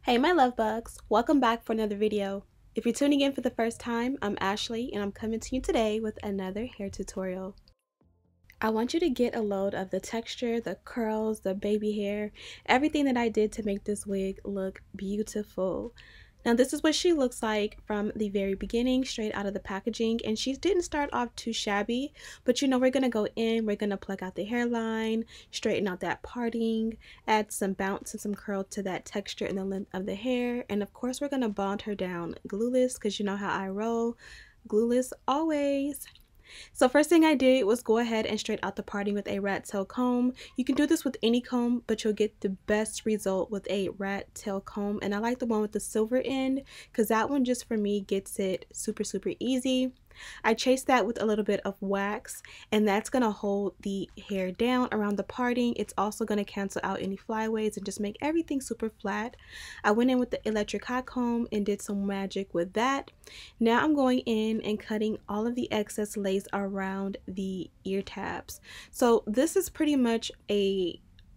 Hey my love bugs, welcome back for another video. If you're tuning in for the first time, I'm Ashley and I'm coming to you today with another hair tutorial. I want you to get a load of the texture, the curls, the baby hair, everything that I did to make this wig look beautiful. Now this is what she looks like from the very beginning, straight out of the packaging, and she didn't start off too shabby, but you know we're going to go in, we're going to pluck out the hairline, straighten out that parting, add some bounce and some curl to that texture and the length of the hair, and of course we're going to bond her down glueless because you know how I roll, glueless always. So first thing I did was go ahead and straight out the parting with a rat tail comb. You can do this with any comb, but you'll get the best result with a rat tail comb. And I like the one with the silver end because that one just for me gets it super easy. I chased that with a little bit of wax, and that's going to hold the hair down around the parting. It's also going to cancel out any flyaways and just make everything super flat. I went in with the electric hot comb and did some magic with that. Now I'm going in and cutting all of the excess lace around the ear tabs. So this is pretty much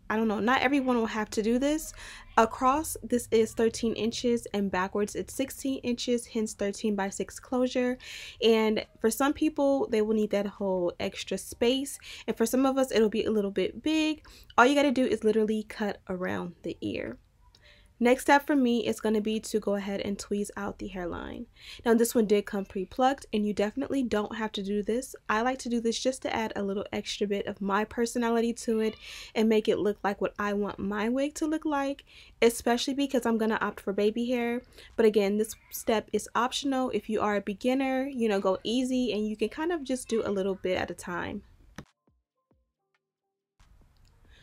I don't know, not everyone will have to do this. Across, this is 13 inches and backwards it's 16 inches, hence 13 by 6 closure. And for some people, they will need that whole extra space. And for some of us, it'll be a little bit big. All you got to do is literally cut around the ear. Next step for me is going to be to go ahead and tweeze out the hairline. Now this one did come pre-plucked and you definitely don't have to do this. I like to do this just to add a little extra bit of my personality to it and make it look like what I want my wig to look like, especially because I'm going to opt for baby hair. But again, this step is optional. If you are a beginner, you know, go easy and you can kind of just do a little bit at a time.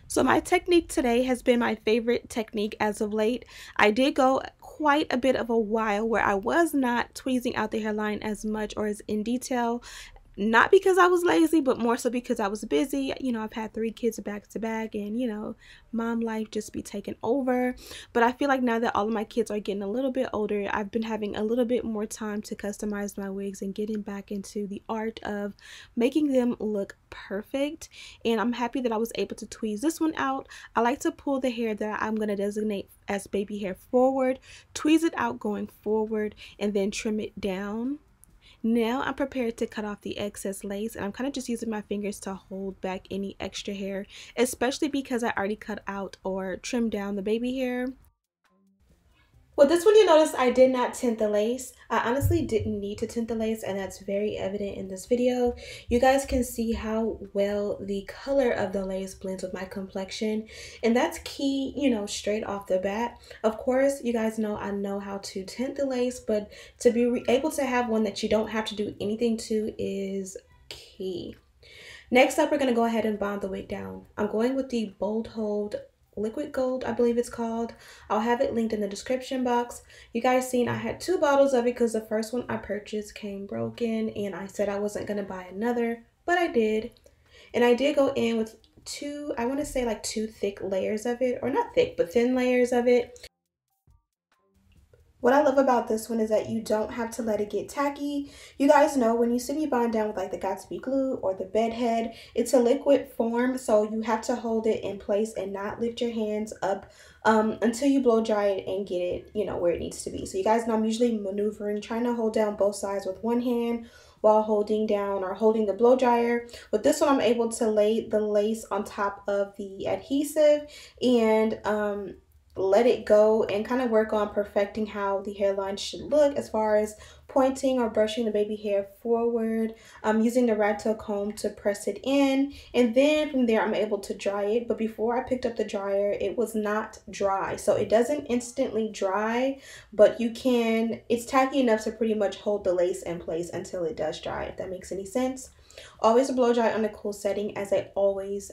So my technique today has been my favorite technique as of late. I did go quite a bit of a while where I was not tweezing out the hairline as much or as in detail. Not because I was lazy, but more so because I was busy. You know, I've had 3 kids back to back and, you know, mom life just be taking over. But I feel like now that all of my kids are getting a little bit older, I've been having a little bit more time to customize my wigs and getting back into the art of making them look perfect. And I'm happy that I was able to tweeze this one out. I like to pull the hair that I'm going to designate as baby hair forward, tweeze it out going forward, and then trim it down. Now I'm prepared to cut off the excess lace, and I'm kind of just using my fingers to hold back any extra hair, especially because I already cut out or trimmed down the baby hair. Well, this one you notice I did not tint the lace. I honestly didn't need to tint the lace, and that's very evident in this video. You guys can see how well the color of the lace blends with my complexion, and that's key, you know, straight off the bat. Of course, you guys know I know how to tint the lace, but to be able to have one that you don't have to do anything to is key. Next up, we're going to go ahead and bond the wig down. I'm going with the Bold Hold liquid gold, I believe it's called. I'll have it linked in the description box. You guys seen I had 2 bottles of it because the first one I purchased came broken and I said I wasn't going to buy another, but I did. And I did go in with 2, I want to say like 2 thick layers of it, or not thick, but thin layers of it. What I love about this one is that you don't have to let it get tacky. You guys know when you see me bond down with like the Gatsby glue or the bed head, it's a liquid form, so you have to hold it in place and not lift your hands up until you blow dry it and get it, you know, where it needs to be. So you guys know I'm usually maneuvering, trying to hold down both sides with one hand while holding down or holding the blow dryer. With this one, I'm able to lay the lace on top of the adhesive and let it go and kind of work on perfecting how the hairline should look as far as pointing or brushing the baby hair forward. I'm using the rat tail comb to press it in, and then from there I'm able to dry it. But before I picked up the dryer, it was not dry, so it doesn't instantly dry, but you can, it's tacky enough to pretty much hold the lace in place until it does dry, if that makes any sense. Always blow dry on a cool setting, as I always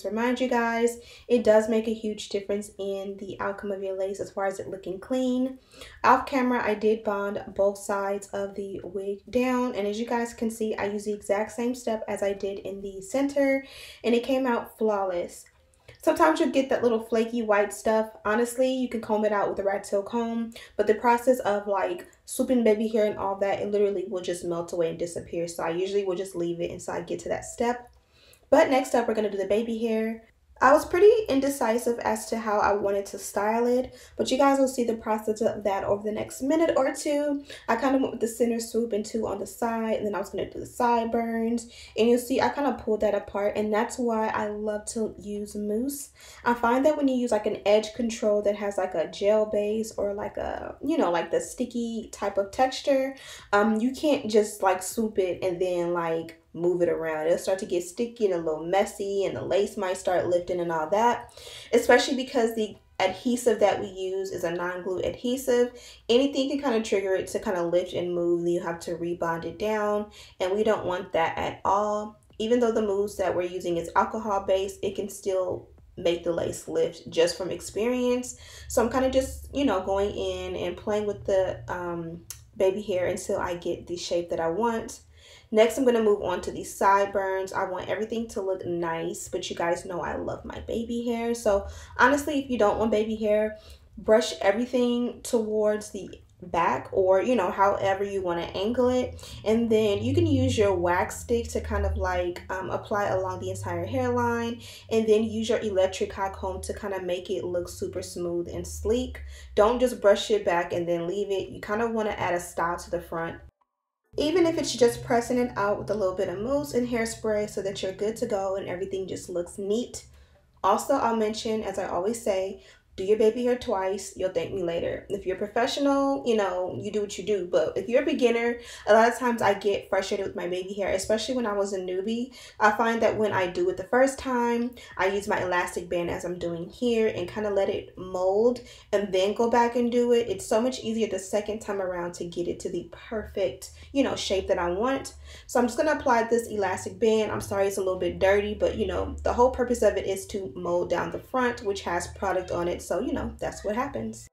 remind you guys. It does make a huge difference in the outcome of your lace as far as it looking clean. Off camera, I did bond both sides of the wig down, and as you guys can see, I use the exact same step as I did in the center, and it came out flawless. Sometimes you'll get that little flaky white stuff. Honestly, you can comb it out with a rat tail comb, but the process of like swooping baby hair and all that, it literally will just melt away and disappear. So I usually will just leave it until I get to that step. But next up, we're going to do the baby hair. I was pretty indecisive as to how I wanted to style it, but you guys will see the process of that over the next minute or two. I kind of went with the center swoop and two on the side, and then I was going to do the sideburns. And you'll see I kind of pulled that apart, and that's why I love to use mousse. I find that when you use like an edge control that has like a gel base or like a, you know, like the sticky type of texture, you can't just like swoop it and then like move it around. It'll start to get sticky and a little messy, and the lace might start lifting and all that, especially because the adhesive that we use is a non-glue adhesive. Anything can kind of trigger it to kind of lift and move, then you have to rebond it down, and we don't want that at all. Even though the mousse that we're using is alcohol based, it can still make the lace lift just from experience. So I'm kind of just, you know, going in and playing with the baby hair until I get the shape that I want. Next, I'm going to move on to the sideburns. I want everything to look nice, but you guys know I love my baby hair. So honestly, if you don't want baby hair, brush everything towards the back, or you know, however you want to angle it, and then you can use your wax stick to kind of like apply along the entire hairline, and then use your electric hot comb to kind of make it look super smooth and sleek. Don't just brush it back and then leave it. You kind of want to add a style to the front, even if it's just pressing it out with a little bit of mousse and hairspray, so that you're good to go and everything just looks neat. Also, I'll mention, as I always say, do your baby hair twice. You'll thank me later. If you're a professional, you know, you do what you do. But if you're a beginner, a lot of times I get frustrated with my baby hair, especially when I was a newbie. I find that when I do it the first time, I use my elastic band as I'm doing here and kind of let it mold and then go back and do it. It's so much easier the second time around to get it to the perfect, you know, shape that I want. So I'm just going to apply this elastic band. I'm sorry it's a little bit dirty, but you know, the whole purpose of it is to mold down the front, which has product on it. So, you know, that's what happens.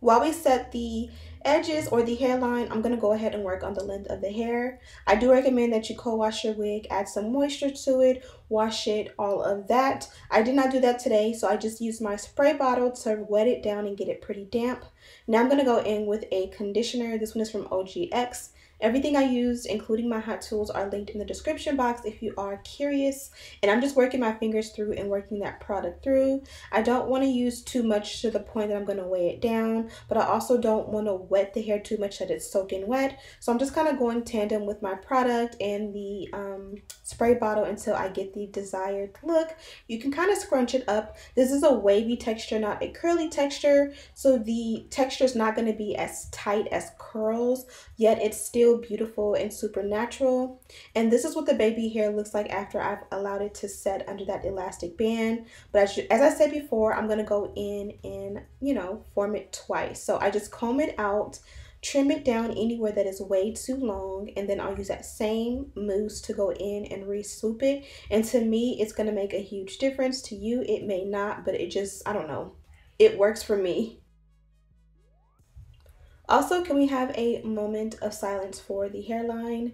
While we set the edges or the hairline, I'm going to go ahead and work on the length of the hair. I do recommend that you co-wash your wig, add some moisture to it, wash it, all of that. I did not do that today, so I just used my spray bottle to wet it down and get it pretty damp. Now I'm going to go in with a conditioner. This one is from OGX. Everything I used, including my hot tools, are linked in the description box if you are curious. And I'm just working my fingers through and working that product through. I don't want to use too much to the point that I'm going to weigh it down, but I also don't want to wet the hair too much that it's soaking wet. So I'm just kind of going tandem with my product and the spray bottle until I get the desired look. You can kind of scrunch it up. This is a wavy texture, not a curly texture. So the texture is not going to be as tight as curls, yet it's still beautiful and super natural. And this is what the baby hair looks like after I've allowed it to set under that elastic band. But as I said before, I'm going to go in and, you know, form it twice. So I just comb it out, trim it down anywhere that is way too long, and then I'll use that same mousse to go in and re-swoop it. And to me, it's going to make a huge difference. To you, it may not, but it just, I don't know, it works for me. Also, can we have a moment of silence for the hairline?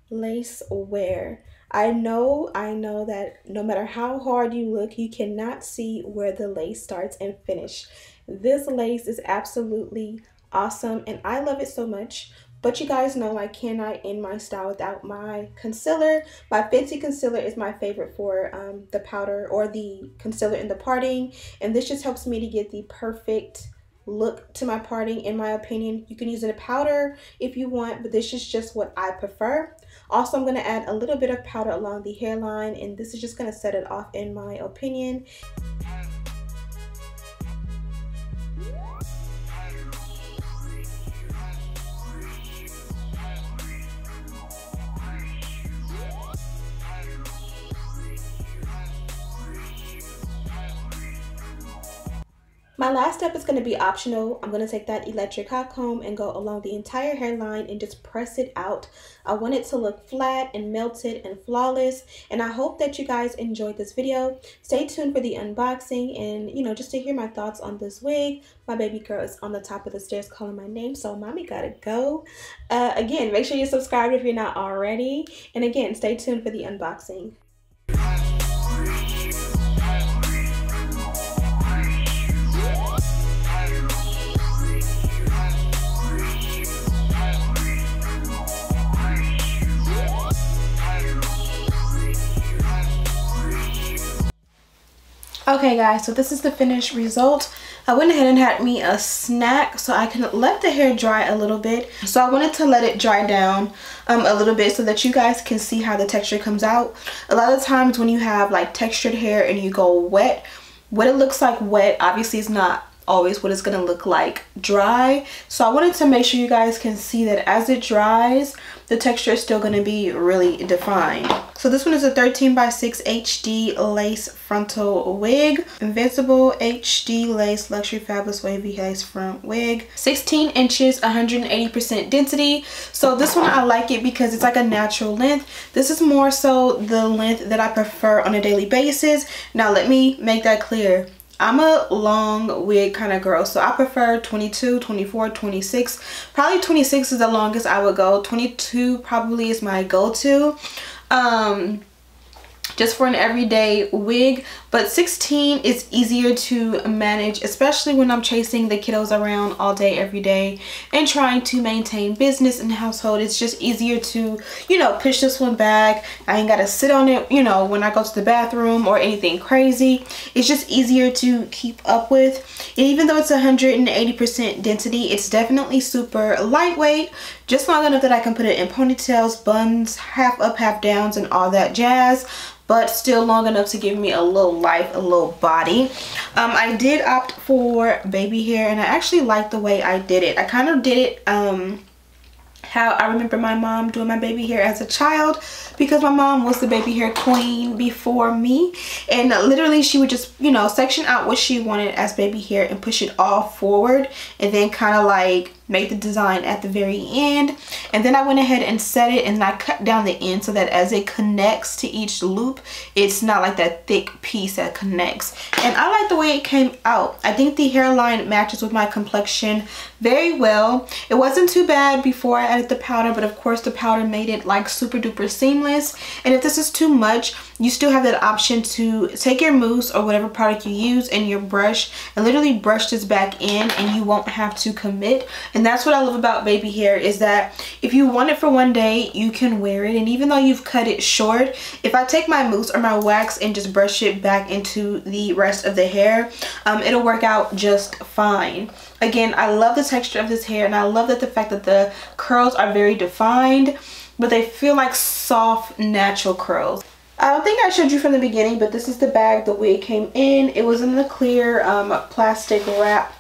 Lace wear. I know that no matter how hard you look, you cannot see where the lace starts and finish. This lace is absolutely awesome and I love it so much. But you guys know I cannot end my style without my concealer. My Fenty concealer is my favorite for the powder or the concealer in the parting. And this just helps me to get the perfect look to my parting, in my opinion. You can use it in a powder if you want, but this is just what I prefer. Also, I'm going to add a little bit of powder along the hairline, and this is just going to set it off in my opinion. My last step is going to be optional. I'm going to take that electric hot comb and go along the entire hairline and just press it out. I want it to look flat and melted and flawless, and I hope that you guys enjoyed this video. Stay tuned for the unboxing and, you know, just to hear my thoughts on this wig. My baby girl is on the top of the stairs calling my name, so mommy gotta go. Again, make sure you're subscribed if you're not already, and again, stay tuned for the unboxing. Okay guys, so this is the finished result. I went ahead and had me a snack so I can let the hair dry a little bit. So I wanted to let it dry down a little bit so that you guys can see how the texture comes out. A lot of times when you have like textured hair and you go wet, what it looks like wet obviously is not always what it's going to look like dry. So I wanted to make sure you guys can see that as it dries, the texture is still going to be really defined. So this one is a 13x6 HD lace frontal wig, invisible HD lace luxury fabulous wavy lace front wig, 16 inches, 180% density. So this one I like it because it's like a natural length. This is more so the length that I prefer on a daily basis. Now let me make that clear. I'm a long wig kind of girl, so I prefer 22, 24, 26. Probably 26 is the longest I would go. 22 probably is my go-to. Just for an everyday wig, but 16 is easier to manage, especially when I'm chasing the kiddos around all day every day and trying to maintain business and household. It's just easier to, you know, push this one back. I ain't gotta sit on it, you know, when I go to the bathroom or anything crazy. It's just easier to keep up with. And even though it's 180% density, it's definitely super lightweight, just long enough that I can put it in ponytails, buns, half up, half downs, and all that jazz, but still long enough to give me a little life, a little body. I did opt for baby hair, and I actually like the way I did it. I kind of did it how I remember my mom doing my baby hair as a child, because my mom was the baby hair queen before me, and literally she would just, you know, section out what she wanted as baby hair and push it all forward, and then kind of like make the design at the very end. And then I went ahead and set it, and I cut down the end so that as it connects to each loop, it's not like that thick piece that connects. And I like the way it came out. I think the hairline matches with my complexion very well. It wasn't too bad before I added the powder, but of course the powder made it like super duper seamless. And if this is too much, you still have that option to take your mousse or whatever product you use and your brush and literally brush this back in, and you won't have to commit. And that's what I love about baby hair, is that if you want it for one day, you can wear it. And even though you've cut it short, if I take my mousse or my wax and just brush it back into the rest of the hair, it'll work out just fine. Again, I love the texture of this hair, and I love that the fact that the curls are very defined, but they feel like soft, natural curls. I don't think I showed you from the beginning, but this is the bag the wig came in. It was in the clear plastic wrap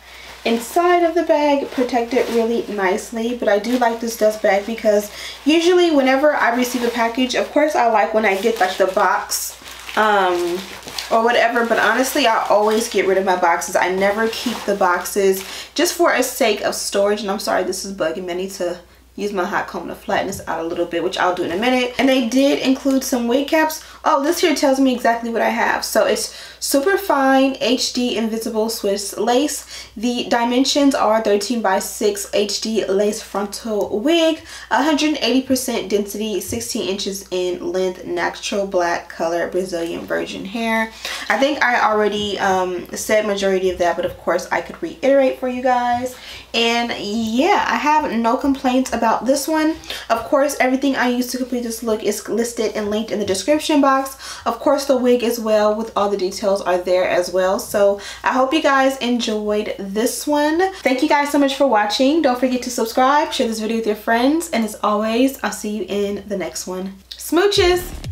inside of the bag, protected really nicely. But I do like this dust bag because usually whenever I receive a package, of course I like when I get like the box or whatever, but honestly I always get rid of my boxes. I never keep the boxes just for a sake of storage. And I'm sorry, this is bugging me. I need to use my hot comb to flatten this out a little bit, which I'll do in a minute. And they did include some wig caps. Oh, this here tells me exactly what I have. So it's super fine HD invisible Swiss lace. The dimensions are 13x6 HD lace frontal wig, 180% density, 16 inches in length, natural black color, Brazilian virgin hair. I think I already said majority of that, but of course I could reiterate for you guys. And yeah, I have no complaints about this one. Of course, everything I used to complete this look is listed and linked in the description box. Of course, the wig as well with all the details are there as well. So I hope you guys enjoyed this one. Thank you guys so much for watching. Don't forget to subscribe, share this video with your friends, and as always, I'll see you in the next one. Smooches!